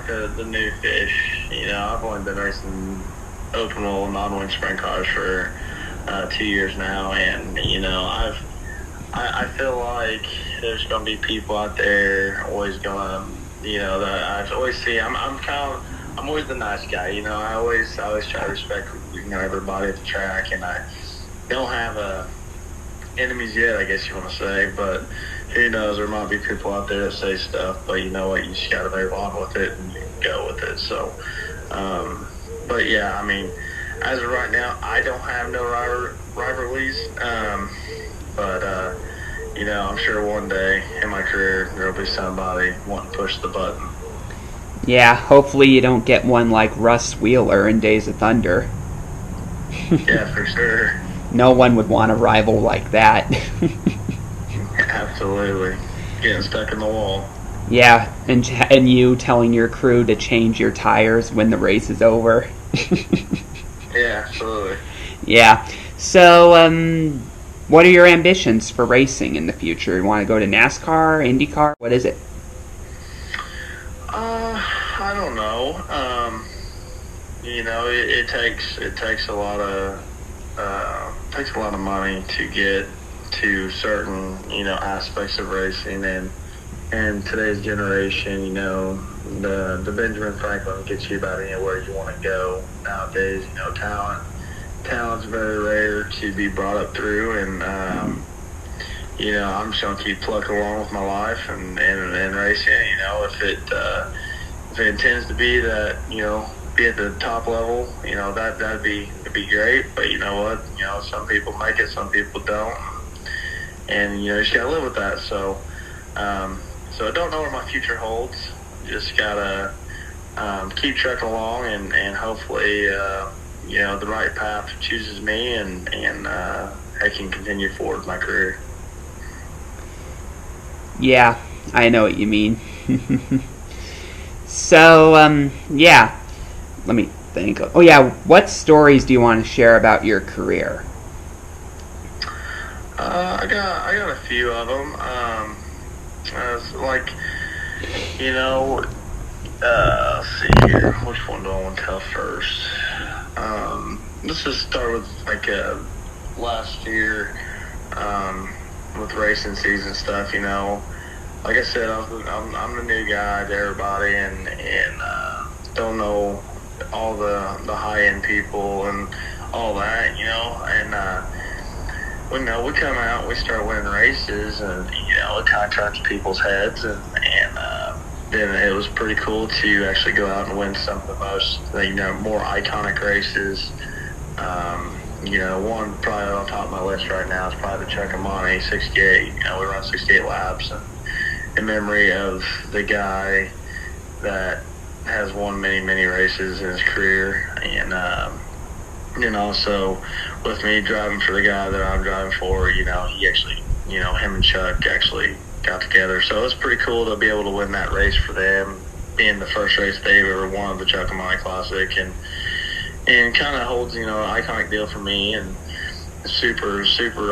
like the new fish. I've only been racing open wheel, non-wing sprint cars for 2 years now, and I feel like there's gonna be people out there always gonna, that I always see. I'm always the nice guy. I always try to respect everybody at the track, and I don't have enemies yet, I guess you want to say, but who knows? There might be people out there that say stuff, but you know what? You just got to move on with it and go with it. So, but yeah, as of right now, I don't have no rivalries, but I'm sure one day in my career there'll be somebody wanting to push the button. Yeah, hopefully you don't get one like Russ Wheeler in Days of Thunder. Yeah, for sure. No one would want a rival like that. Absolutely. Getting stuck in the wall. Yeah, and you telling your crew to change your tires when the race is over. Yeah, absolutely. Yeah. So, what are your ambitions for racing in the future? You want to go to NASCAR, IndyCar? What is it? I don't know. It takes a lot of money to get to certain aspects of racing, and today's generation, the Benjamin Franklin gets you about anywhere you want to go nowadays. Talent's very rare to be brought up through, and I'm just gonna keep plugging along with my life and racing. If it intends to be that, be at the top level, that'd be great. But you know what? Some people make it, some people don't, and you just gotta live with that. So I don't know what my future holds. Just gotta keep trucking along, and hopefully the right path chooses me, and I can continue forward with my career. Yeah, I know what you mean. So, yeah. Let me think. Oh, yeah. What stories do you want to share about your career? I got a few of them. Let's see here. Which one do I want to tell first? Let's just start with last year with racing season stuff. Like I said, I'm the new guy to everybody, and don't know all the high end people and all that, and we come out, we start winning races, and it kind of turns people's heads, and then it was pretty cool to actually go out and win some of the most more iconic races. One probably on top of my list right now is probably the Chuckamani 68. We run 68 laps, and in memory of the guy that has won many races in his career, and also with me driving for the guy that I'm driving for, he actually, him and Chuck actually got together. So it's pretty cool to be able to win that race for them, being the first race they've ever won of the Chuckamani Classic, and kind of holds, an iconic deal for me, and super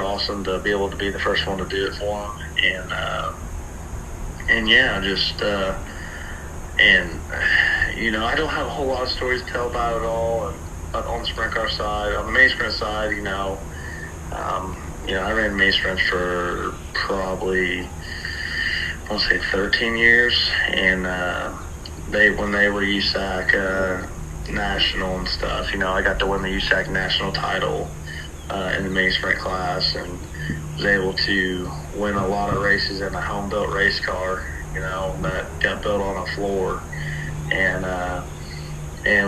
awesome to be able to be the first one to do it for them, and yeah, just I don't have a whole lot of stories to tell about it all. But on the sprint car side, on the main sprint side, I ran main sprints for probably, I want to say 13 years, and when they were USAC national and stuff, I got to win the USAC national title in the main sprint class, and was able to win a lot of races in a home built race car, that got built on a floor, and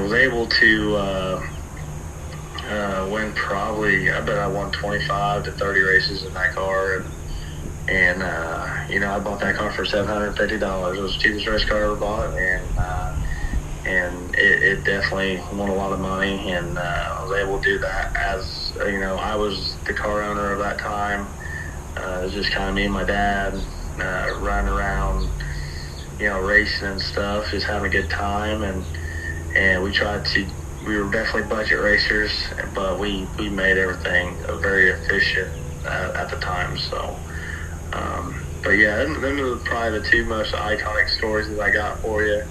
was able to win probably, I bet I won 25 to 30 races in that car, and I bought that car for $750. It was the cheapest race car I ever bought, and it definitely won a lot of money, and I was able to do that as, I was the car owner of that time. It was just kind of me and my dad running around, racing and stuff, just having a good time, and we were definitely budget racers, but we made everything very efficient at the time. So, but yeah, them are probably the two most iconic stories that I got for you.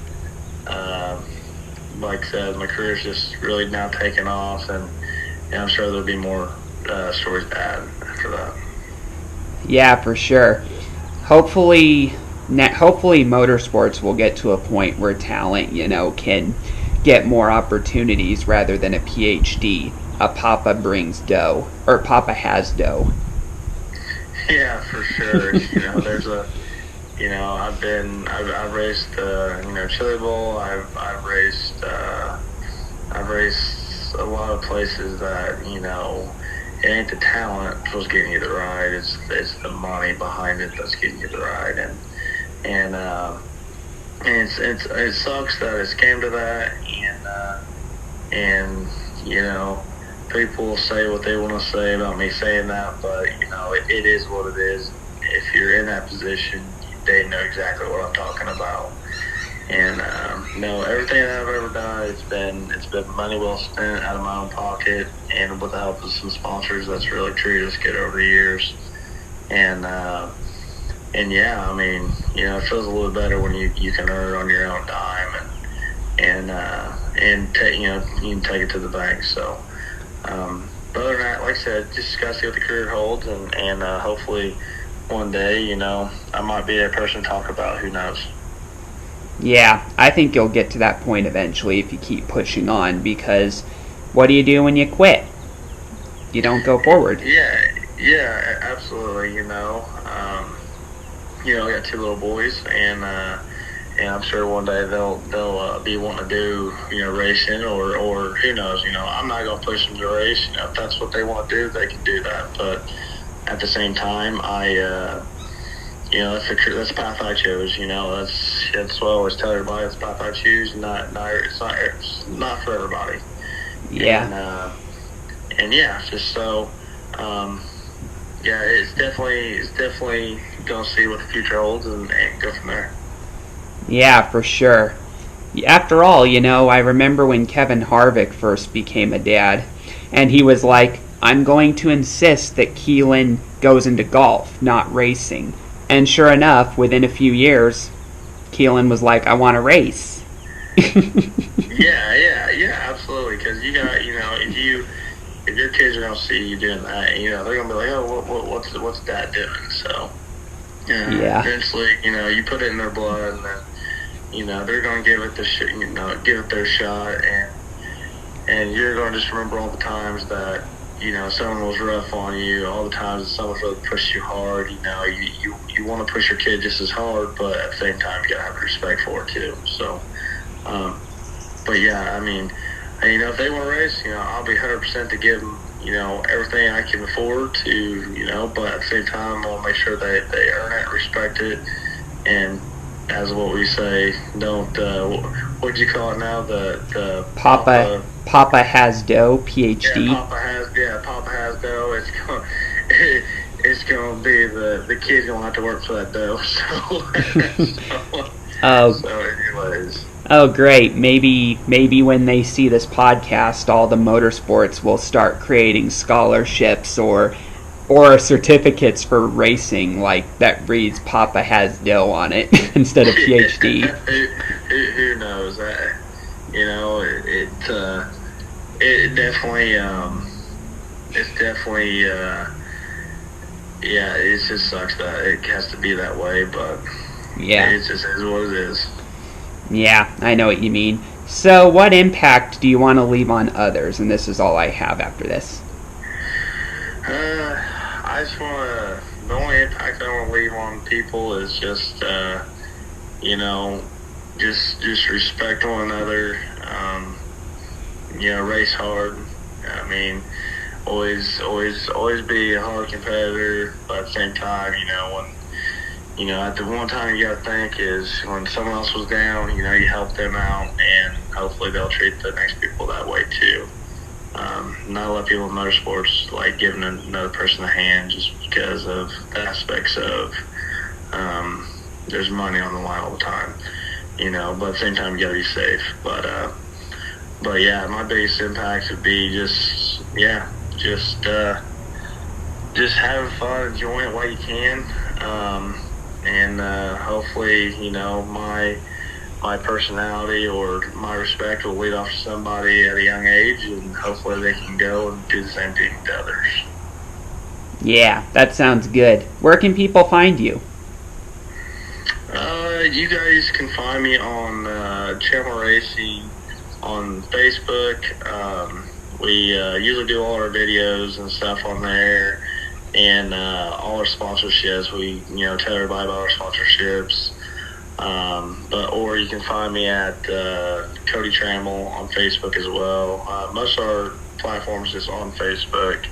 Like I said, my career's just really now taken off, and I'm sure there'll be more stories to add after that. Yeah, for sure. Hopefully, hopefully motorsports will get to a point where talent, can get more opportunities rather than a PhD. A Papa brings dough, or Papa has dough. Yeah, for sure. There's a, I've raced, Chili Bowl. I've raced a lot of places that, it ain't the talent that's getting you the ride. It's the money behind it that's getting you the ride, and it sucks that it's came to that, and people will say what they want to say about me saying that, but it is what it is. If you're in that position, they know exactly what I'm talking about. And everything that I've ever done, it's been money well spent out of my own pocket, and with the help of some sponsors that's really treated us good over the years. And yeah, I mean, it feels a little better when you can earn on your own dime, and take, you can take it to the bank. So, but other than that, like I said, just gotta see what the career holds, and hopefully one day, I might be a person to talk about. Who knows? Yeah, I think you'll get to that point eventually if you keep pushing on, because what do you do when you quit? You don't go forward. Yeah, absolutely. I got two little boys, and I'm sure one day they'll be wanting to do racing, or who knows. I'm not gonna push them to race. If that's what they want to do, they can do that. But at the same time, that's the path I chose. That's what I always tell everybody. It's the path I choose. It's not for everybody. Yeah. And yeah, just so. Yeah, it's definitely gonna see what the future holds, and go from there. Yeah, for sure. After all, I remember when Kevin Harvick first became a dad, and he was like, I'm going to insist that Keelan goes into golf, not racing. And sure enough, within a few years, Keelan was like, I want to race. yeah, absolutely. Because you got, if your kids are gonna see you doing that, they're gonna be like, oh, what's Dad doing? So, Yeah. eventually, you put it in their blood, and then, they're gonna give it give it their shot, and you're gonna just remember all the times that someone was rough on you, all the times that someone really pushed you hard. You want to push your kid just as hard, but at the same time, you gotta have respect for it too. So, but yeah, I mean, if they want to race, I'll be 100% to give them, everything I can afford to, but at the same time, I'll make sure they earn it, respect it, and as what we say, don't, what'd you call it now? The Papa has dough, PhD. Yeah, Papa has dough. It's gonna be the kid's gonna have to work for that dough. So anyways. Oh, great. Maybe when they see this podcast, all the motorsports will start creating scholarships or certificates for racing, like that reads Papa has dough on it instead of PhD. Who knows? It definitely, it just sucks that it has to be that way, but yeah, it just is what it is. Yeah, I know what you mean. So, what impact do you want to leave on others? And this is all I have after this. I just want to. The only impact I want to leave on people is just, just respect one another. Race hard. I mean, always be a hard competitor, but at the same time, when at the one time you got to think is when someone else was down, you help them out, and hopefully they'll treat the next people that way too. Not a lot of people in motorsports like giving another person a hand just because of the aspects of there's money on the line all the time, but at the same time you got to be safe. But yeah, my biggest impact would be just having fun, enjoying it while you can. And hopefully, my my personality or my respect will lead off to somebody at a young age, and hopefully they can go and do the same thing to others. Yeah, that sounds good. Where can people find you? You guys can find me on Trammell Racing on Facebook. We usually do all our videos and stuff on there, and all our sponsorships. We tell everybody about our sponsorships. Or you can find me at Cody Trammell on Facebook as well. Most of our platforms is on Facebook.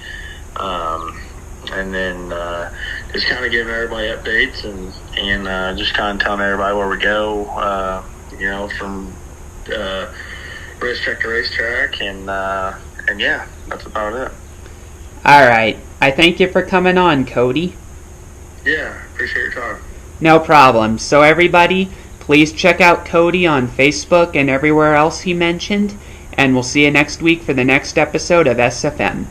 And then just kind of giving everybody updates and just kind of telling everybody where we go, from racetrack to racetrack, and yeah, that's about it. All right. I thank you for coming on, Cody. Yeah, appreciate your time. No problem. So everybody, please check out Cody on Facebook and everywhere else he mentioned, and we'll see you next week for the next episode of SFM.